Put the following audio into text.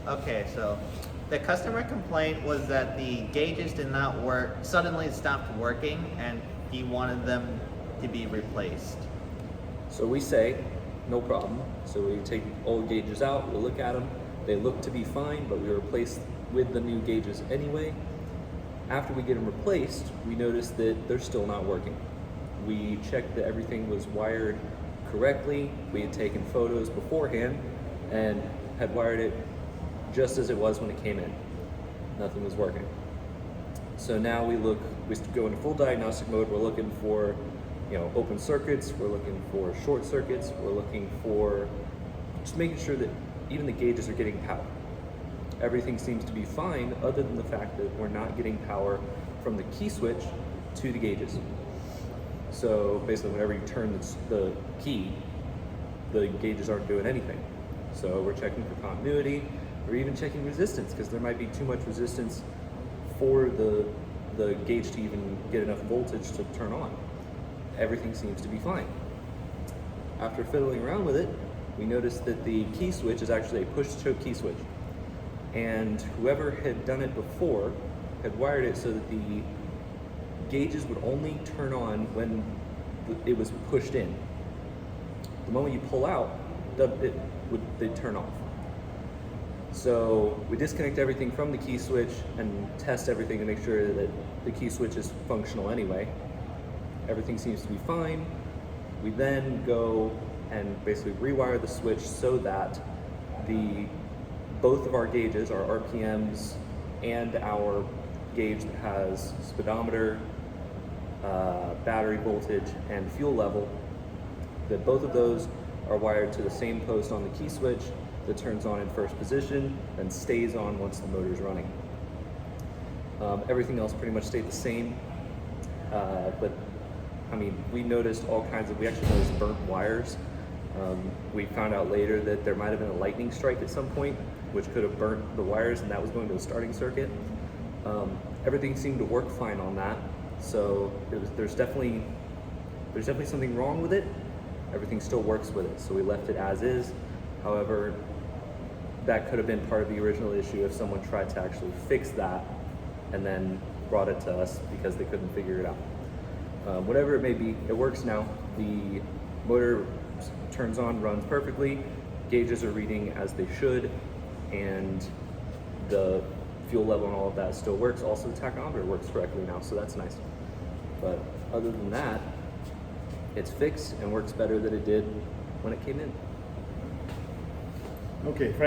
Okay, so the customer complaint was that the gauges did not work, suddenly stopped working, and he wanted them to be replaced. So we say, no problem. So we take old gauges out, we look at them, they look to be fine, but we replace with the new gauges anyway. After we get them replaced, we notice that they're still not working. We checked that everything was wired correctly. We had taken photos beforehand and had wired it just as it was when it came in. Nothing was working. So now we go into full diagnostic mode. We're looking for, open circuits. We're looking for short circuits. We're looking for just making sure that even the gauges are getting power. Everything seems to be fine other than the fact that we're not getting power from the key switch to the gauges. So basically whenever you turn the key, the gauges aren't doing anything. So we're checking for continuity, or even checking resistance, because there might be too much resistance for the gauge to even get enough voltage to turn on. Everything seems to be fine. After fiddling around with it, we noticed that the key switch is actually a push-to-choke key switch. And whoever had done it before had wired it so that the gauges would only turn on when it was pushed in. The moment you pull out, they'd turn off. So we disconnect everything from the key switch and test everything to make sure that the key switch is functional anyway. Everything seems to be fine. We then go and basically rewire the switch so that both of our gauges, our RPMs and our gauge that has speedometer, battery voltage, and fuel level, that both of those are wired to the same post on the key switch that turns on in first position and stays on once the motor is running. Everything else pretty much stayed the same, but I mean, we noticed we actually noticed burnt wires. We found out later that there might have been a lightning strike at some point, which could have burnt the wires, and that was going to a starting circuit. Everything seemed to work fine on that, so there's definitely something wrong with it. Everything still works with it, so we left it as is. However, that could have been part of the original issue if someone tried to actually fix that and then brought it to us because they couldn't figure it out. Whatever it may be, it works now. The motor turns on, runs perfectly, gauges are reading as they should, and the fuel level and all of that still works. Also, the tachometer works correctly now, so that's nice. But other than that, it's fixed and works better than it did when it came in. Okay, Frank.